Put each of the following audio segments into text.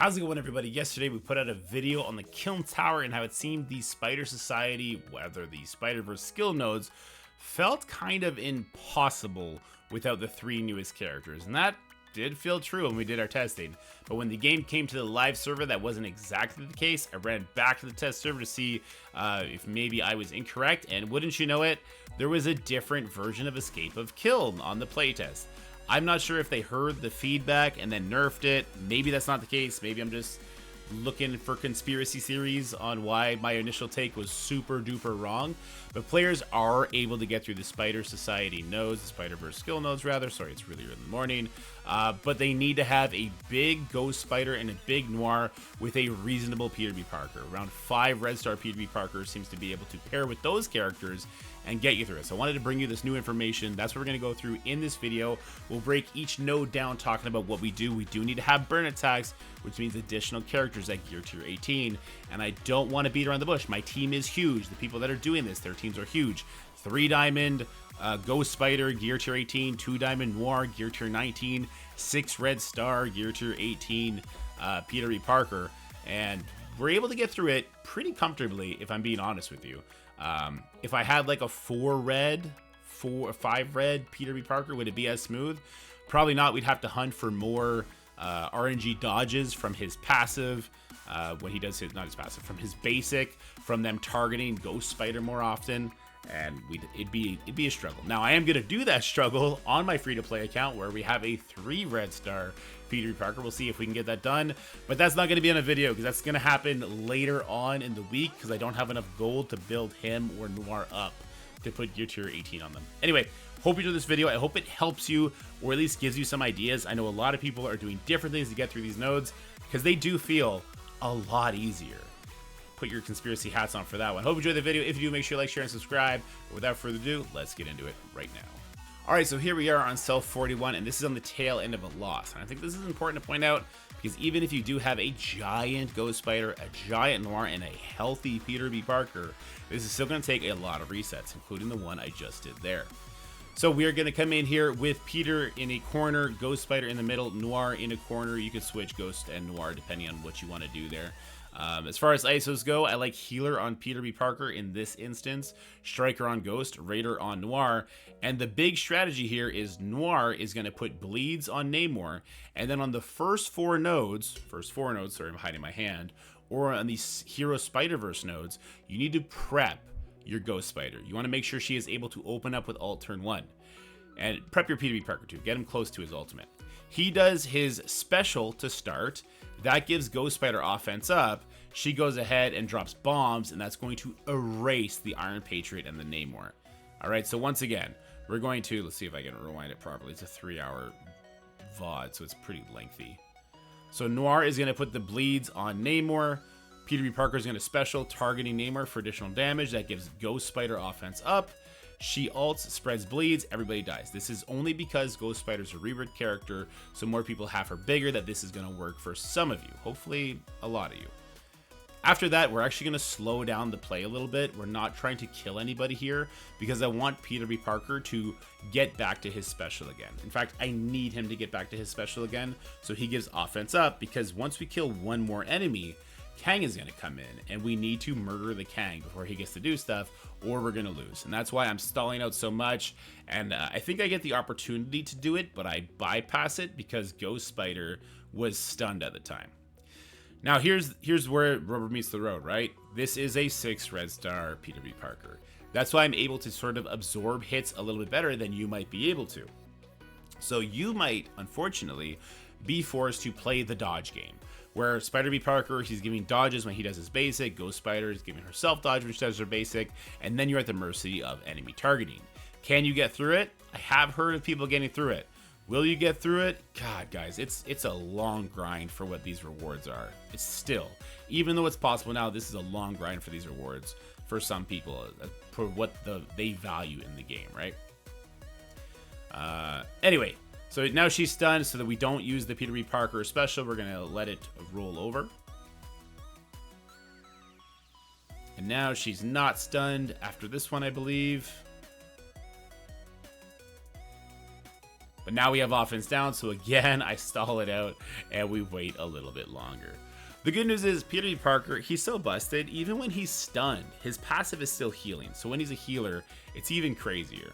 How's it going, everybody? Yesterday we put out a video on the Kyln Tower and how it seemed the Spider Society, whether the Spider-Verse skill nodes, felt kind of impossible without the three newest characters. And that did feel true when we did our testing. But when the game came to the live server, that wasn't exactly the case. I ran back to the test server to see if maybe I was incorrect. And wouldn't you know it, there was a different version of Escape of Kyln on the playtest. I'm not sure if they heard the feedback and then nerfed it. Maybe that's not the case. Maybe I'm just looking for conspiracy theories on why my initial take was super duper wrong. But players are able to get through the Spider Society nodes, the Spider-Verse skill nodes rather. Sorry, it's really early in the morning. But they need to have a big Ghost Spider and a big Noir with a reasonable Peter B. Parker. Around 5 Red Star Peter B. Parker seems to be able to pair with those characters and get you through it. So I wanted to bring you this new information. That's what we're going to go through in this video. We'll break each node down talking about what we do. We do need to have burn attacks, which means additional characters at gear tier 18. And I don't want to beat around the bush. My team is huge. The people that are doing this, their teams are huge. 3 Diamond Ghost Spider, gear tier 18, 2 Diamond Noir, gear tier 19, 6 Red Star, gear tier 18, Peter B. Parker. And we're able to get through it pretty comfortably, if I'm being honest with you. If I had like a 5 red Peter B. Parker, would it be as smooth? Probably not. We'd have to hunt for more RNG dodges from his passive, when he does his, not his passive, from his basic, from them targeting Ghost Spider more often, and it'd be a struggle. Now I am gonna do that struggle on my free-to-play account where we have a 3 Red Star Peter B. Parker. We'll see if we can get that done, but that's not going to be on a video because that's going to happen later on in the week because I don't have enough gold to build him or Noir up to put gear tier 18 on them. Anyway, hope you enjoyed this video. I hope it helps you or at least gives you some ideas. I know a lot of people are doing different things to get through these nodes because they do feel a lot easier. Put your conspiracy hats on for that one. Hope you enjoyed the video. If you do, make sure you like, share, and subscribe. But without further ado, let's get into it right now. Alright, so here we are on cell 41, and this is on the tail end of a loss. And I think this is important to point out, because even if you do have a giant Ghost Spider, a giant Noir, and a healthy Peter B. Parker, this is still going to take a lot of resets, including the one I just did there. So we are going to come in here with Peter in a corner, Ghost Spider in the middle, Noir in a corner. You can switch Ghost and Noir depending on what you want to do there. As far as ISOs go, I like Healer on Peter B. Parker in this instance, Striker on Ghost, Raider on Noir, and the big strategy here is Noir is going to put Bleeds on Namor, and then on the first four nodes, sorry, I'm hiding my hand, or on these Hero Spider-Verse nodes, you need to prep your Ghost Spider. You want to make sure she is able to open up with Alt Turn 1. And prep your Peter B. Parker too, get him close to his ultimate. He does his special to start. That gives Ghost Spider offense up. She goes ahead and drops bombs, and that's going to erase the Iron Patriot and the Namor. All right, so once again, we're going to, let's see if I can rewind it properly. It's a 3-hour VOD, so it's pretty lengthy. So Noir is going to put the bleeds on Namor. Peter B. Parker is going to special, targeting Namor for additional damage. That gives Ghost Spider offense up. She ults, spreads bleeds, everybody dies. This is only because Ghost Spider's a rebirth character, so more people have her bigger, that this is going to work for some of you. Hopefully, a lot of you. After that, we're actually going to slow down the play a little bit. We're not trying to kill anybody here because I want Peter B. Parker to get back to his special again. In fact, I need him to get back to his special again so he gives offense up, because once we kill one more enemy, Kang is going to come in, and we need to murder the Kang before he gets to do stuff, or we're going to lose. And that's why I'm stalling out so much, and I think I get the opportunity to do it, but I bypass it because Ghost Spider was stunned at the time. Now here's where rubber meets the road, right? This is a 6 Red Star Peter B. Parker. That's why I'm able to sort of absorb hits a little bit better than you might be able to. So you might, unfortunately, be forced to play the dodge game, where Spider B. Parker, he's giving dodges when he does his basic, Ghost Spider is giving herself dodge when she does her basic, and then you're at the mercy of enemy targeting. Can you get through it? I have heard of people getting through it. Will you get through it? God, guys, it's a long grind for what these rewards are. It's still, even though it's possible now, this is a long grind for these rewards for some people, for what they value in the game, right? Anyway. So now she's stunned, so that we don't use the Peter B. Parker special, we're going to let it roll over. And now she's not stunned after this one, I believe. But now we have offense down, so again, I stall it out and we wait a little bit longer. The good news is Peni Parker, he's so busted, even when he's stunned, his passive is still healing. So when he's a healer, it's even crazier.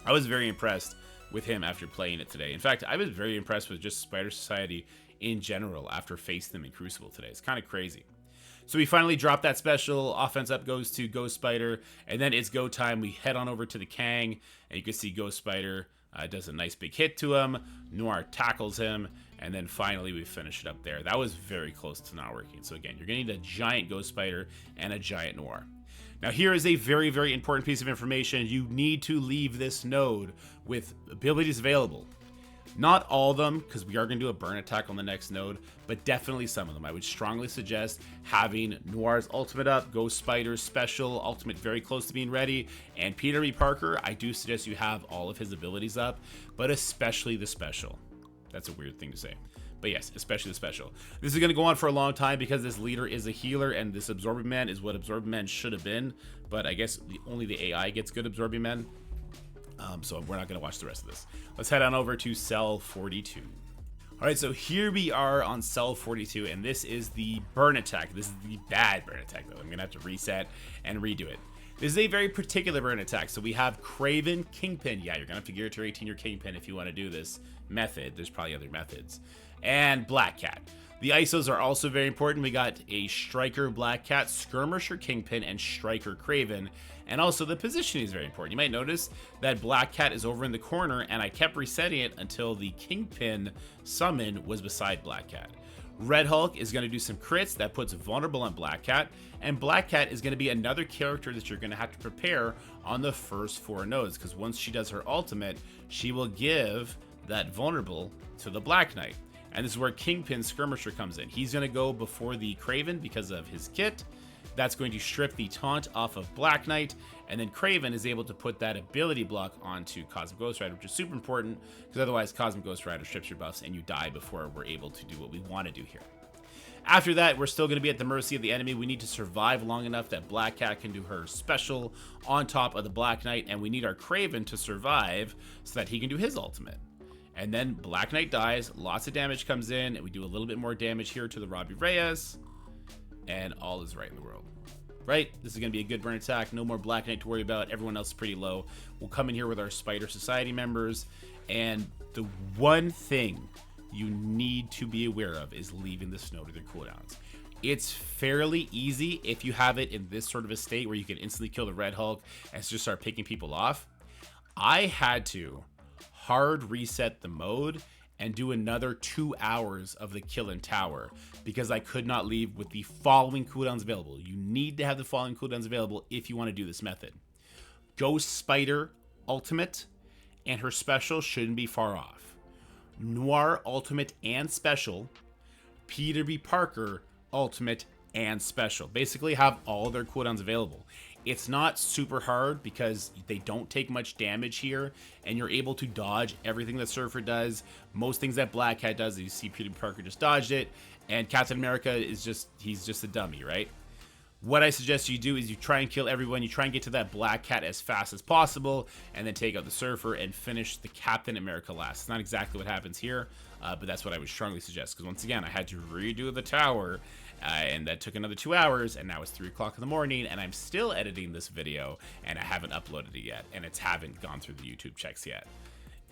I was very impressed with him after playing it today. In fact, I was very impressed with just Spider Society in general after facing them in Crucible today. It's kind of crazy. So we finally drop that special. Offense up goes to Ghost Spider, and then it's go time. We head on over to the Kang, and you can see Ghost Spider does a nice big hit to him. Noir tackles him, and then finally we finish it up there. That was very close to not working. So again, you're going to need a giant Ghost Spider and a giant Noir. Now here is a very, very important piece of information. You need to leave this node with abilities available. Not all of them, because we are going to do a burn attack on the next node, but definitely some of them. I would strongly suggest having Noir's ultimate up, Ghost Spider's special, ultimate very close to being ready, and Peni Parker, I do suggest you have all of his abilities up, but especially the special. That's a weird thing to say. But yes, especially the special. This is going to go on for a long time because this leader is a healer and this Absorbing Man is what Absorbing Man should have been, but I guess only the AI gets good Absorbing Man. So we're not going to watch the rest of this. Let's head on over to cell 42. All right, so here we are on cell 42, and this is the burn attack. This is the bad burn attack, though. I'm going to have to reset and redo it. This is a very particular burn attack. So we have Kraven, Kingpin. Yeah, you're going to have to gear to 18 your Kingpin if you want to do this method. There's probably other methods. And Black Cat. The ISOs are also very important. We got a Striker Black Cat, Skirmisher Kingpin, and Striker Kraven. And also the positioning is very important. You might notice that Black Cat is over in the corner, and I kept resetting it until the Kingpin summon was beside Black Cat. Red Hulk is going to do some crits that puts vulnerable on Black Cat, and Black Cat is going to be another character that you're going to have to prepare on the first 4 nodes, because once she does her ultimate, she will give that vulnerable to the Black Knight. And this is where Kingpin Skirmisher comes in. He's going to go before the Kraven because of his kit. That's going to strip the taunt off of Black Knight, and then Kraven is able to put that ability block onto Cosmic Ghost Rider, which is super important because otherwise Cosmic Ghost Rider strips your buffs and you die before we're able to do what we want to do here. After that, we're still going to be at the mercy of the enemy. We need to survive long enough that Black Cat can do her special on top of the Black Knight, and we need our Kraven to survive so that he can do his ultimate. And then Black Knight dies, lots of damage comes in, and we do a little bit more damage here to the Robbie Reyes, and all is right in the world. Right? This is going to be a good burn attack. No more Black Knight to worry about. Everyone else is pretty low. We'll come in here with our Spider Society members, and the one thing you need to be aware of is leaving the snow to their cooldowns. It's fairly easy if you have it in this sort of a state where you can instantly kill the Red Hulk and just start picking people off. I had to hard reset the mode and do another 2 hours of the Kyln Tower because I could not leave with the following cooldowns available. You need to have the following cooldowns available if you want to do this method. Ghost Spider ultimate and her special shouldn't be far off. Noir ultimate and special. Peni Parker ultimate and special. Basically have all their cooldowns available. It's not super hard because they don't take much damage here, and you're able to dodge everything that Surfer does. Most things that Black Cat does, you see Peni Parker just dodged it, and Captain America is he's just a dummy, right? What I suggest you do is you try and kill everyone, you try and get to that Black Cat as fast as possible, and then take out the Surfer and finish the Captain America last. It's not exactly what happens here, but that's what I would strongly suggest, because once again, I had to redo the tower, and that took another 2 hours, and now it's 3 o'clock in the morning, and I'm still editing this video, and I haven't uploaded it yet, and it haven't gone through the YouTube checks yet,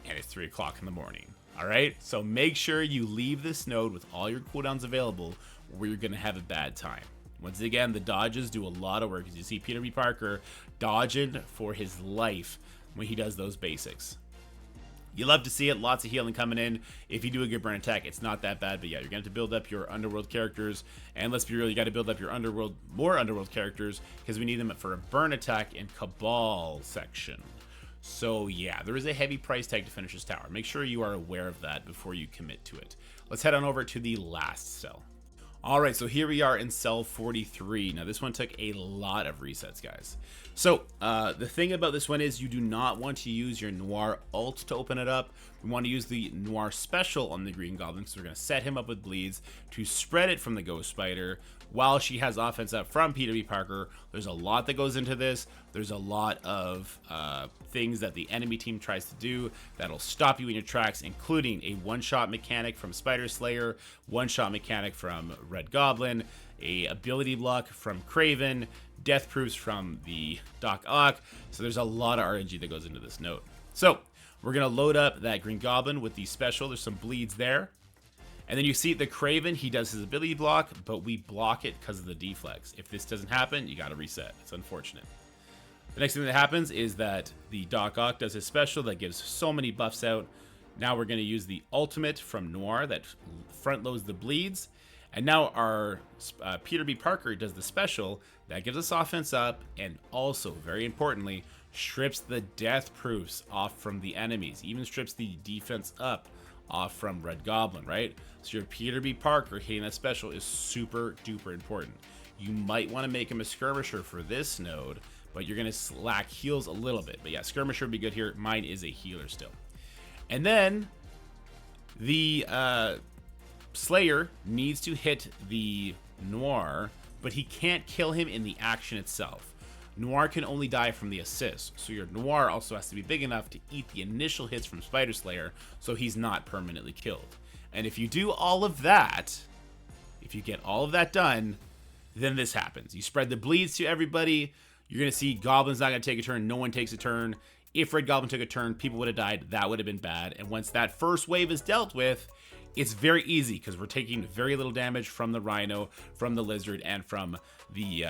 and it's 3 o'clock in the morning. All right, so make sure you leave this node with all your cooldowns available, or you're gonna have a bad time. Once again, the dodges do a lot of work. As you see Peni Parker dodging for his life when he does those basics. You love to see it. Lots of healing coming in. If you do a good burn attack, it's not that bad. But yeah, you're going to have to build up your Underworld characters. And let's be real, you got to build up your more Underworld characters because we need them for a burn attack in Cabal section. So yeah, there is a heavy price tag to finish this tower. Make sure you are aware of that before you commit to it. Let's head on over to the last cell. All right, so here we are in cell 43. Now this one took a lot of resets, guys. So the thing about this one is you do not want to use your Noir ult to open it up. We want to use the Noir special on the Green Goblin, so we're going to set him up with bleeds to spread it from the Ghost Spider while she has offense up from Peter Parker. There's a lot that goes into this. There's a lot of things that the enemy team tries to do that'll stop you in your tracks, including a one-shot mechanic from Spider Slayer, one-shot mechanic from Red Goblin, a ability block from Kraven, death proofs from the Doc Ock. So there's a lot of RNG that goes into this node. So we're going to load up that Green Goblin with the special. There's some bleeds there. And then you see the Kraven, he does his ability block, but we block it because of the deflex. If this doesn't happen, you got to reset. It's unfortunate. The next thing that happens is that the Doc Ock does his special that gives so many buffs out. Now we're going to use the ultimate from Noir that front loads the bleeds. And now our Peter B. Parker does the special that gives us offense up and also, very importantly, strips the death proofs off from the enemies. Even strips the defense up off from Red Goblin, right? So your Peter B. Parker hitting that special is super duper important. You might want to make him a skirmisher for this node, but you're going to slack heals a little bit. But yeah, skirmisher would be good here. Mine is a healer still. And then the Slayer needs to hit the Noir, but he can't kill him in the action itself. Noir can only die from the assist, so your Noir also has to be big enough to eat the initial hits from Spider Slayer, so he's not permanently killed. And if you do all of that, if you get all of that done, then this happens. You spread the bleeds to everybody. You're going to see Goblin's not going to take a turn. No one takes a turn. If Red Goblin took a turn, people would have died. That would have been bad. And once that first wave is dealt with, it's very easy because we're taking very little damage from the Rhino, from the Lizard, and from the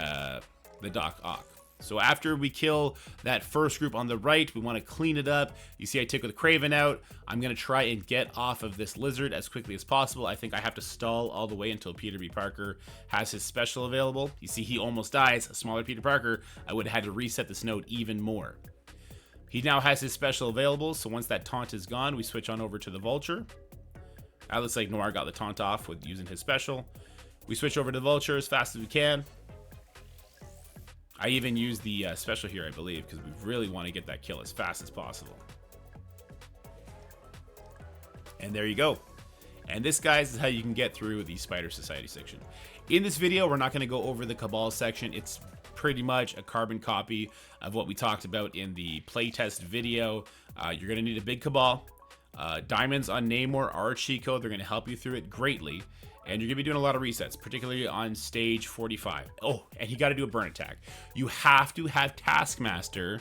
Doc Ock. So after we kill that first group on the right, we want to clean it up. You see I took the Kraven out. I'm going to try and get off of this Lizard as quickly as possible. I think I have to stall all the way until Peter B. Parker has his special available. You see he almost dies. A smaller Peter Parker, I would have had to reset this node even more. He now has his special available, so once that taunt is gone, we switch on over to the Vulture. That looks like Noir got the taunt off with using his special. We switch over to the Vulture as fast as we can. I even use the special here, I believe, because we really want to get that kill as fast as possible. And there you go. And this, guys, is how you can get through the Spider Society section. In this video, we're not going to go over the Cabal section. It's pretty much a carbon copy of what we talked about in the playtest video. You're going to need a big Cabal. Diamonds on Namor are a cheat code. They're going to help you through it greatly. And you're going to be doing a lot of resets, particularly on stage 45. Oh, and you got to do a burn attack. You have to have Taskmaster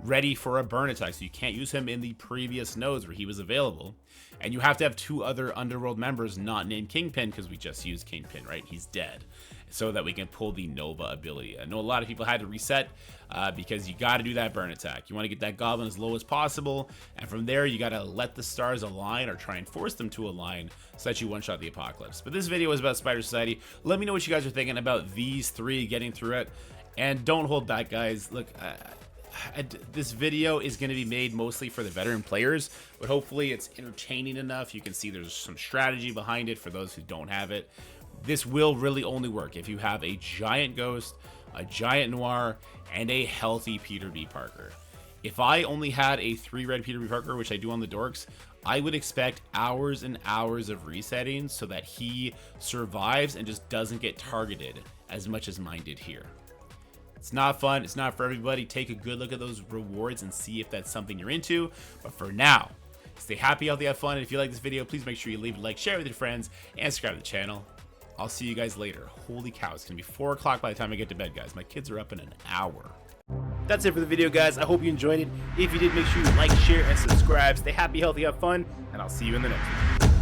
ready for a burn attack, so you can't use him in the previous nodes where he was available. And you have to have 2 other Underworld members not named Kingpin, because we just used Kingpin, right? He's dead. So that we can pull the Nova ability. I know a lot of people had to reset because you got to do that burn attack. You want to get that Goblin as low as possible, and from there you got to let the stars align or try and force them to align so that you one-shot the Apocalypse. But this video is about Spider Society. Let me know what you guys are thinking about these 3 getting through it, and don't hold back, guys. Look, this video is going to be made mostly for the veteran players, but hopefully it's entertaining enough. You can see there's some strategy behind it for those who don't have it. This will really only work if you have a giant Ghost, a giant Noir, and a healthy Peter B. Parker. If I only had a 3-red Peter B. Parker, which I do on the Dorks, I would expect hours and hours of resetting so that he survives and just doesn't get targeted as much as mine did here. It's not fun. It's not for everybody. Take a good look at those rewards and see if that's something you're into. But for now, stay happy, healthy, have fun. And if you like this video, please make sure you leave a like, share it with your friends, and subscribe to the channel. I'll see you guys later. Holy cow, it's going to be 4 o'clock by the time I get to bed, guys. My kids are up in an hour. That's it for the video, guys. I hope you enjoyed it. If you did, make sure you like, share, and subscribe. Stay happy, healthy, have fun, and I'll see you in the next one.